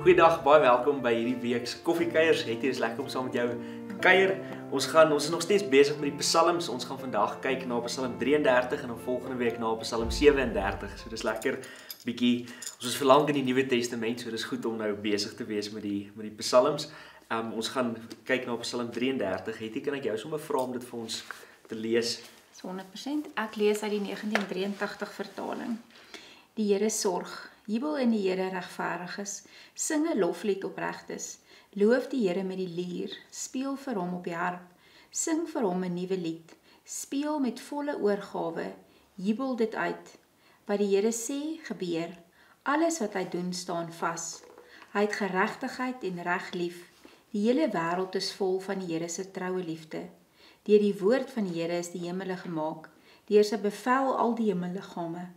Goeiedag, baie welkom by hierdie week se Koffiekuiers. Het jy is lekker om saam met jou te kuier. Ons is nog steeds besig met die psalms. Ons gaan vandag kyk na Psalm 33 en dan volgende week na Psalm 37. So dis lekker bietjie. Ons is verlang in die Nuwe Testament, so dis goed om nou besig te wees met die psalms. Ons gaan kyk na Psalm 33. Kan ek jou sommer vra om dit vir ons te lees? 100%. Ek lees uit die 1983 vertaling. Die Here sorg. Jubel in die Here regverdiges, sing 'n loflied opregtes, loof die Here met die lier, speel vir hom op die harp, sing vir hom 'n nuwe lied, speel met volle oorgawe, jubel dit uit. Wat die Here sê, gebeur, alles wat hy doen staan vas. Hy het geregtigheid en reg lief, die hele wêreld is vol van die Here se troue liefde. Deur die woord van die Here is die hemele gemaak, deur sy bevel al die hemelliggame.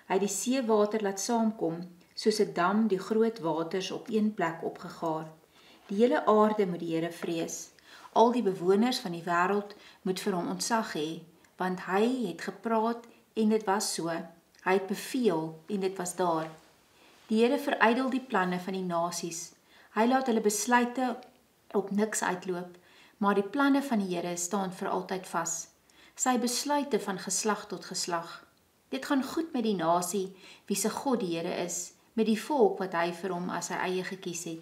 Hy het die seewater laat saamkom, soos 'n dam die groot waters op een plek opgegaar. Die hele aarde moet die Here vrees. Al die bewoners van die wêreld moet vir hom ontzag hê, want hy het gepraat en dit was so. Hy het beveel en dit was daar. Die Here verydel die planne van die nasies. Hy laat hulle besluite op niks uitloop, maar die planne van die Here staan vir altyd vas. Sy besluite van geslag tot geslag. Dit gaan goed met die nasie, wie se God die Here is, met die volk wat hy vir hom as sy eie gekies het.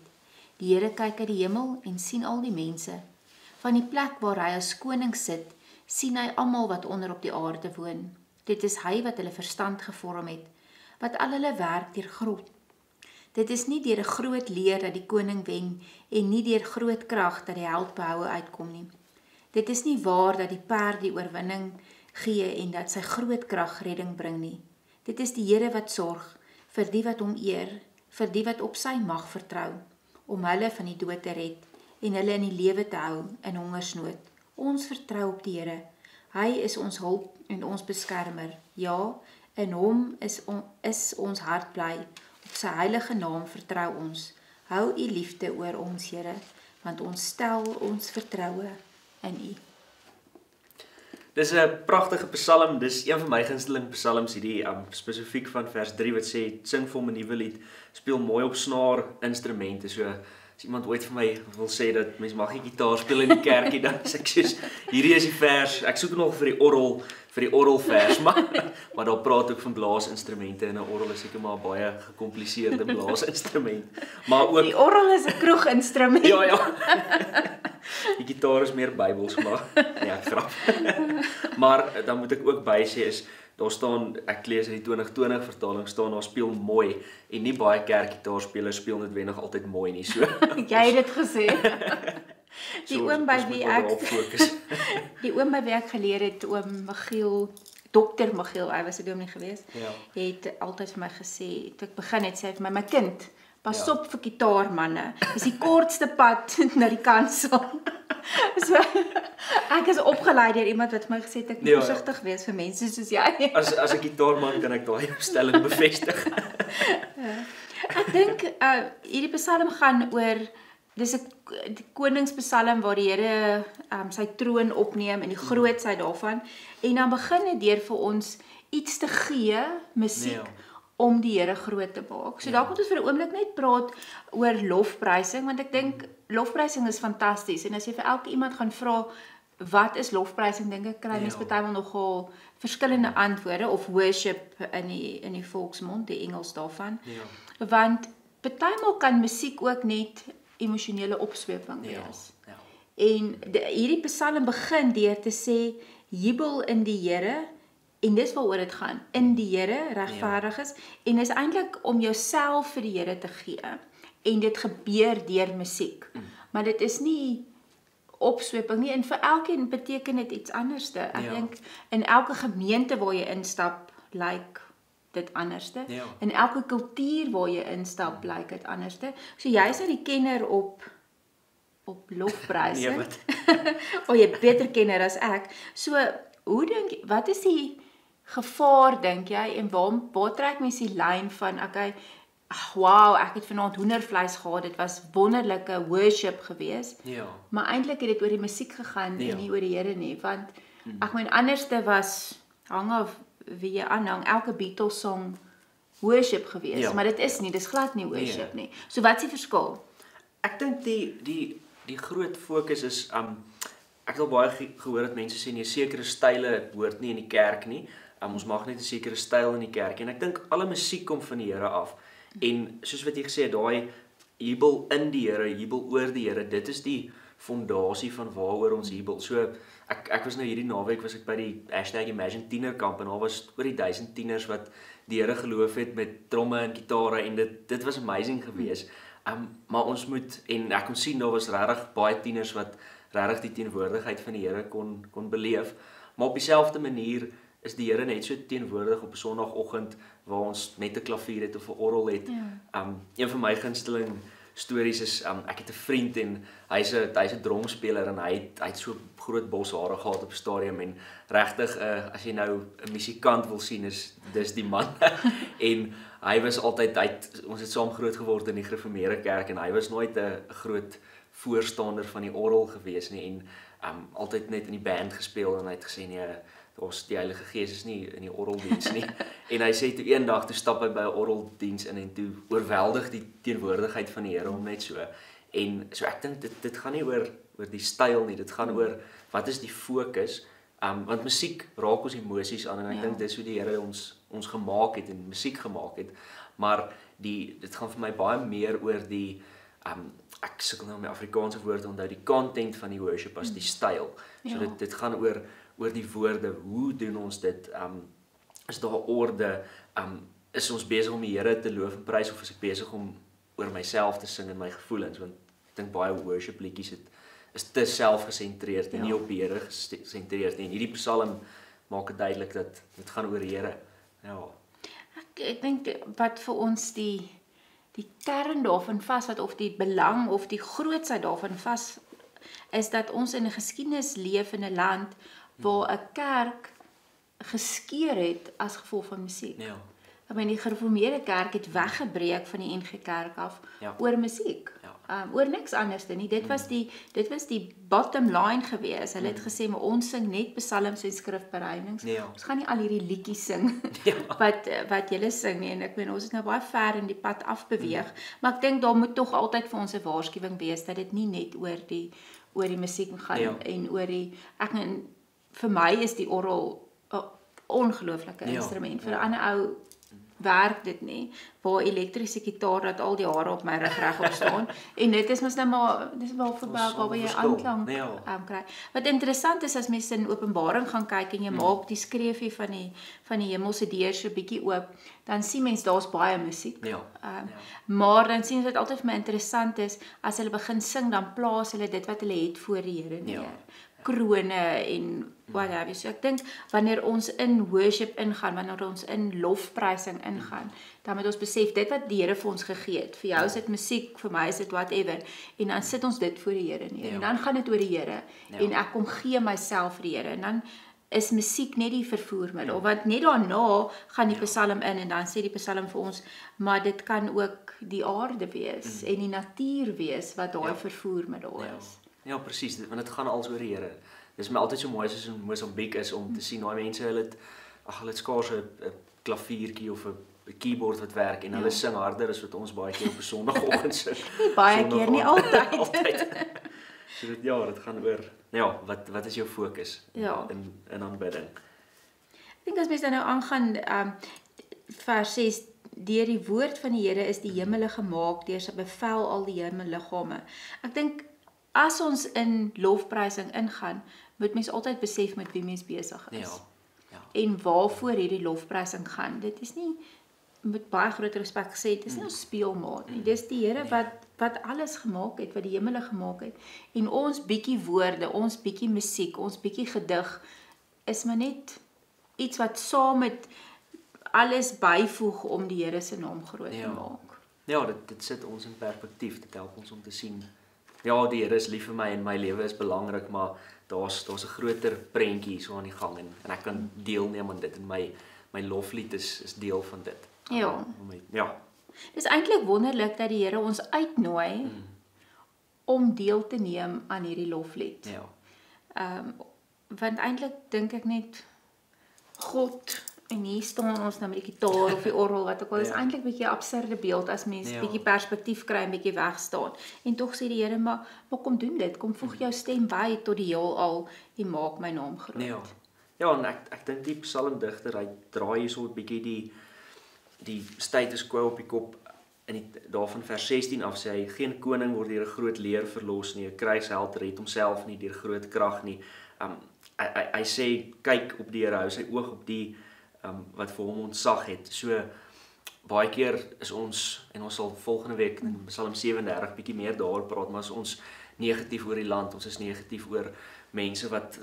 Die Here kyk uit die hemel en sien al die mense. Van die plek waar hy as koning sit, sien hy almal wat onder op die aarde woon. Dit is hy wat hulle verstand gevorm het, wat al hulle werk deur groot. Dit is nie deur 'n groot leer dat die koning wen en nie deur groot krag dat die held behoue uitkom nie. Dit is nie waar dat die perd die oorwinning gee en dat sy groot krag redding bring nie. Dit is die Here wat sorg vir die wat hom eer, vir die wat op sy mag vertrou, om hulle van die dood te red en hulle in die lewe te hou in hongersnood. Ons vertrou op die Here. Hy is ons hulp en ons beskermer. Ja, in hom is ons hart bly. Op sy heilige naam vertrou ons. Hou u liefde oor ons, Here, want ons stel ons vertroue in u. Dis 'n pragtige psalm, dis een van my gunsteling psalms hierdie spesifiek van vers 3 wat sê sing vir hom 'n nuwe lied, speel mooi op snaar instrumente. So as iemand ooit vir my wil sê dat mens mag nie gitaar speel in die kerkie, dan sê ek soos hierdie is die vers. Ek soek nog vir die orgelvers, maar daar praat ook van blaasinstrumente en 'n orgel is seker maar 'n baie gekompliseerde blaasinstrument. Maar ook die orgel is 'n kroeginstrument. Ja. Die gitaar is meer Bybels, maar ja, grap. Maar dan moet ek ook by sê is daar staan, ek lees in die 2020 vertaling staan daar speel mooi en nie baie kerkgitaarspelers speel noodwendig altyd mooi nie, so. Jy het dit gesê. Die oom by wie ek geleer het, oom Michiel, Dr. Michiel, hy was 'n dominee geweest, het altyd vir my gesê, toe ek begin het, sê hy vir my kind, pas op vir gitaarmanne, dis die kortste pad na die kansel. So, ek is opgelei deur iemand wat vir my gesê het, ek moet versigtig wees vir mense soos jy. As 'n gitaarman kan ek daai stelling bevestig. Ek dink, hierdie psalm gaan oor, dis 'n koningspsalm waar die Here sy troon opneem en die grootsheid daarvan, en dan begin dit deur vir ons iets te gee, musiek, om die Here groot te maak. So daar moet ons vir 'n oomblik net praat oor lofprysing, want ek dink lofprysing is fantasties, en as jy vir elke iemand gaan vra, wat is lofprysing, dink ek kry mens partymal nogal verskillende antwoorde, of worship in die volksmond, die Engels daarvan, want partymal kan musiek ook net emosionele opsweping wees. En hierdie psalm begin deur te sê, jubel in die Here, en dis waaroor dit gaan, in die Here, regverdig is, en is eintlik om jouself vir die Here te gee, en dit gebeur deur musiek, maar dit is nie opsweping nie, en vir elkeen beteken dit iets anderste. Ek dink, in elke gemeente waar jy instap, lyk dit anderste, in elke kultuur waar jy instap, lyk dit anderste, so jy is nou die kenner op lofprysing, jy beter kenner as ek, so, hoe dink jy, wat is die gevaar, dink jy, en waar trek mens die lyn van, okay, wow, ek het vanaand hoendervleis gehad, dit was wonderlike worship gewees, maar eintlik het dit oor die musiek gegaan, en nie oor die Here nie, want, ek meen, anderste was, hang af wie jy aanhang, elke Beatles song worship gewees, Ja. maar dit is nie, dis glad nie worship nie. So wat is die verskil? Ek dink die groot fokus is ek het al baie gehoor dat mense sê nee, sekere style hoort nie in die kerk nie. Ons mag net 'n sekere styl in die kerk en ek dink alle musiek kom van die Here af. En soos wat jy gesê het, daai jubel in die Here, jubel oor die Here, dit is die fondasie van waaroor ons jubel. So ek was nou hierdie naweek was ek by die #Imagine tienerkamp en daar was oor die 1000 tieners wat die Here geloof het met tromme en gitare en dit was amazing geweest. Maar ons moet en ek kon sien daar was regtig baie tieners wat regtig die teenwoordigheid van die Here kon beleef. Maar op dieselfde manier is die Here net so teenwoordig op 'n Sondagoggend waar ons net 'n klavier het of 'n orgel het. Ja. Een van my gunsteling stories is ek het 'n vriend en hy's 'n dromspeler en hy het so groot bos hare gehad op 'n stadium en regtig as jy nou 'n musikant wil sien dis die man. En hy was altyd ons het saam groot geword in die gereformeerde kerk en hy was nooit 'n groot voorstander van die orgel gewees nie en altyd net in die band gespeel en hy het gesê nee, ons die Heilige Gees is nie in die orgeldiens nie. En hy sê toe eendag toe stap hy by 'n orgeldiens in en toe oorweldig die teenwoordigheid van die Here hom net so. En so ek dink dit gaan nie oor die styl nie, dit gaan oor wat is die fokus? Want musiek raak ons emosies aan en ek dink dis hoe die Here ons gemaak het en musiek gemaak het. Maar dit gaan vir my baie meer oor die ek sukkel nou met Afrikaanse woorde onthou die content van die worship as die styl. So dit gaan oor die woorde, hoe doen ons dit? Is daar orde? Is ons besig om die Here te loof en prys of is ek besig om oor myself te sing en my gevoelens? Want ek dink baie worship liedjies is te selfgesentreerd en nie op die Here gesentreerd nie. En hierdie psalm maak dit duidelik dat dit gaan oor die Here. Ja. Ek dink wat vir ons die kern daarvan vasvat of die belang of die grootsheid daarvan vas is dat ons in 'n geskiedenis leef in 'n land waar 'n kerk geskeur het as gevolg van musiek. Ja. Ek meen die gereformeerde kerk het weggebreek van die NG Kerk af oor musiek. Oor niks anders nie. Dit was die bottom line gewees. Hulle het gesê maar ons sing net psalms en skrifbereidings. Ons gaan nie al hierdie liedjies sing wat julle sing nie. En ek meen ons is nou baie ver in die pad afbeweeg, maar ek dink daar moet tog altyd vir ons 'n waarskuwing wees dat dit nie net oor die musiek gaan en oor vir my is die orgel 'n ongelooflike instrument. Vir 'n ander ou werk dit nie, waar elektriese gitaar dat al die hare op my rug regop staan en dit is mos nou maar dis wel waar jy aanklank kry. Wat interessant is as mense in Openbaring gaan kyk en jy maak die skreefie van die hemelse deur so bietjie oop, dan sien mens daar's baie musiek. Maar dan sien jy dit altyd vir my interessant is as hulle begin sing dan plaas hulle dit wat hulle het voor die Here neer. Krone en wat have you. So ek dink wanneer ons in worship ingaan, wanneer ons in lofprysing ingaan, dan moet ons besef dit wat die Here vir ons gegee het. Vir jou is dit musiek, vir my is dit whatever. En dan sit ons dit voor die Here neer. En dan gaan dit oor die Here. En ek kom gee myself vir die Here. En dan is musiek net die vervoermiddel. Want net daarna gaan die psalm in en dan sê die psalm vir ons, maar dit kan ook die aarde wees en die natuur wees wat daai vervoermiddel is. Ja, presies, want dit gaan als oor die Here. Dis my altyd so mooi as in Mosambiek is om te sien daai mense, hulle het skaars 'n klaviertjie of 'n keyboard wat werk en hulle sing harder as wat ons baie keer op 'n Sondagoggend sing. Nie baie keer nie, altyd. So dit gaan oor wat is jou fokus in aanbidding? Ek dink as mens dan nou aangaan vers 6 deur die woord van die Here is die hemele gemaak, deur sy bevel al die hemelliggame. Ek dink as ons in lofprysing ingaan, moet mens altyd besef met wie mens besig is. En waarvoor hierdie lofprysing gaan. Dit is nie met baie groot respek gesê, dit is nie ons speelmaat nie. Dis die Here wat alles gemaak het, wat die hemele gemaak het. En ons bietjie woorde, ons bietjie musiek, ons bietjie gedig is maar net iets wat saam met alles byvoeg om die Here se naam groot te maak. Ja, dit sit ons in perspektief, dit help ons om te sien. Ja, die Here is lief vir my en my lewe is belangrik, maar daar's 'n groter prentjie so aan die gang en ek kan deelneem aan dit en my loflied is deel van dit. Ja. Dis eintlik wonderlik dat die Here ons uitnooi om deel te neem aan hierdie loflied. Ja. Want eintlik dink ek net God En hier staan ons nou met die gitaar of die orgel wat ook al. Dit is eintlik 'n bietjie 'n absurde beeld as mens bietjie perspektief kry en bietjie wegstaan. En tog sê die Here maar kom doen dit. Kom voeg jou stem by tot die heelal en maak my naam groot. Ja, en ek dink die psalmdigter, hy draai hierso 'n bietjie die status quo op die kop. En daarvan vers 16 af sê hy, geen koning word deur 'n groot leer verlos nie, 'n kruisheld red homself nie deur groot krag nie. Hy sê kyk op die Here, hou sy oog op die wat vir hom ontzag het. So baie keer is ons, en ons sal volgende week in Psalm 37 bietjie meer daaroor praat, maar is ons negatief oor die land, ons is negatief oor mense wat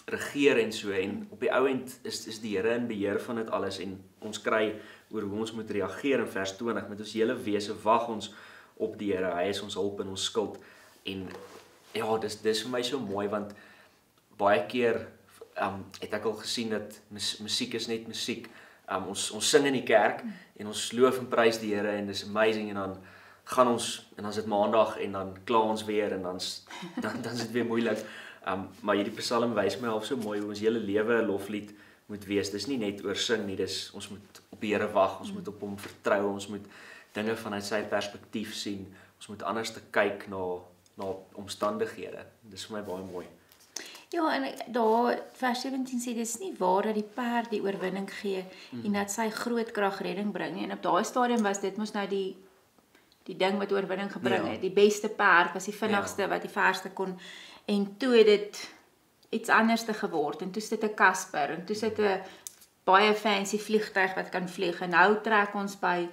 regeer en so, en op die ou end is die Here in beheer van dit alles, en ons kry oor hoe ons moet reageer in vers 20, met ons hele wese wag ons op die Here, hy is ons hulp in ons skuld, en ja, dis vir my so mooi, want baie keer het ek al gesien dat musiek is net musiek, ons sing in die kerk, en ons loof en prys die Here, en dis amazing, en dan gaan ons, en dan is dit maandag, en dan kla ons weer, en dan is dit weer moeilik, maar hierdie psalm wys my al so mooi, hoe ons hele lewe 'n loflied moet wees, dis nie net oor sing nie, dis, ons moet op die Here wag, ons moet op hom vertrou, ons moet dinge vanuit sy perspektief sien, ons moet anders te kyk na omstandighede, dis vir my baie mooi. Ja, en daar, vers 17 sê, dit is nie waar dat die perd die oorwinning gee, en dat sy groot krag redding bring, en op daai stadium was dit mos nou die ding wat oorwinning gebring het, die beste perd, was die vinnigste, wat die verste kon, en toe het dit iets anderste geword, en toe is dit 'n Casper, en toe is dit 'n baie fancy vliegtuig wat kan vlieg, en nou trek ons by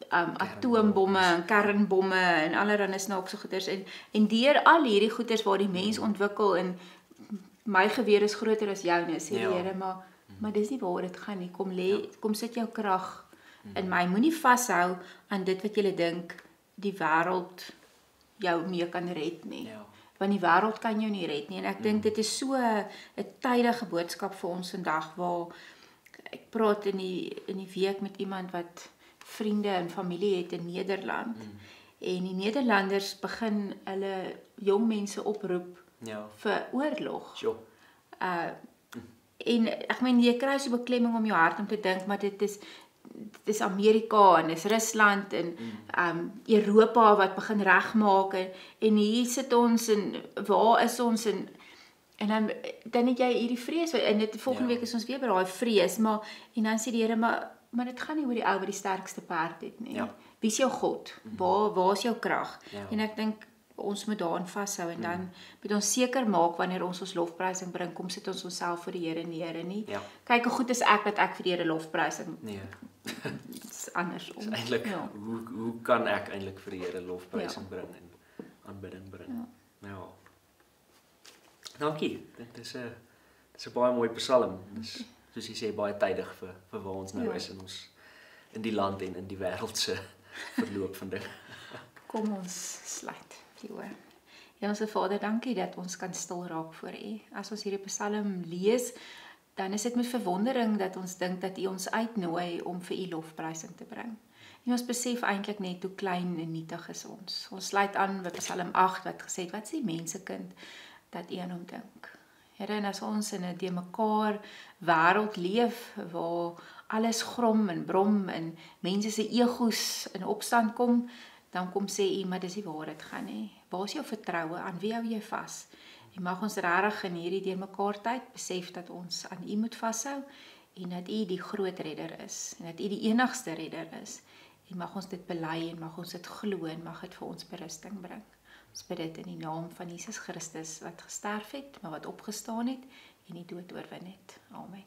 atoombomme en kernbomme en allerlei snaakse goeders, en deur al hierdie goeders waar die mens ontwikkel, en my geweer is groter as joune, sê die Here, maar dis nie waar dit gaan nie, kom sit jou krag in my, moenie vashou aan dit wat jy dink die wêreld jou mee kan red nie, want die wêreld kan jou nie red nie, en ek dink dit is so 'n tydige boodskap vir ons vandag, waar ek praat in die week met iemand wat vriende en familie het in Nederland, en die Nederlanders begin hulle jong mense oproep vir oorlog. En ek meen, jy kry so beklemming om jou hart om te dink, maar dit is Amerika en dis Rusland en Europa wat begin regmaak, en hier sit ons, en waar is ons, en dan het jy hierdie vrees, en dit volgende week is ons weer by daai vrees, en dan sê die Here, maar dit gaan nie oor die ou wat die sterkste perd het nie. Wie is jou God? Waar is jou krag? En ek dink ons moet daarin vashou, en dan moet ons seker maak wanneer ons lofprysing bring, kom sit ons onsself voor die Here nie. Kyk hoe goed is ek dat ek vir die Here lofprysing. Nee. Dit is andersom. Eintlik, hoe kan ek eintlik vir die Here lofprysing bring en aanbidding bring? Ja. Dankie. Dit is 'n baie mooi psalm. Dis soos jy sê, baie tydig vir waar ons nou is in die land en in die wêreld se verloop van dinge. Kom ons sluit. Hemelse Vader, dankie dat ons kan stil raak voor U. As ons hierdie psalm lees, dan is dit met verwondering dat ons dink dat U ons uitnooi om vir U lofprysing te bring. En ons besef eintlik net hoe klein en nietig is ons. Ons sluit aan by Psalm 8 wat gesê het, wat is die mensekind dat U aan hom dink? Here, en as ons in 'n deurmekaar wêreld leef waar alles grom en brom en mense se egos in opstand kom, dan kom sê U, maar dis nie waar dit gaan nie. Waar is jou vertroue? Aan wie hou jy vas? En mag ons regtig in hierdie deurmekaar tyd besef dat ons aan U moet vashou, en dat U die groot redder is, en dat U die enigste redder is. En mag ons dit bely, en mag ons dit glo, en mag dit vir ons berusting bring. Ons bid dit in die naam van Jesus Christus, wat gesterf het, maar wat opgestaan het, en die dood oorwin het. Amen.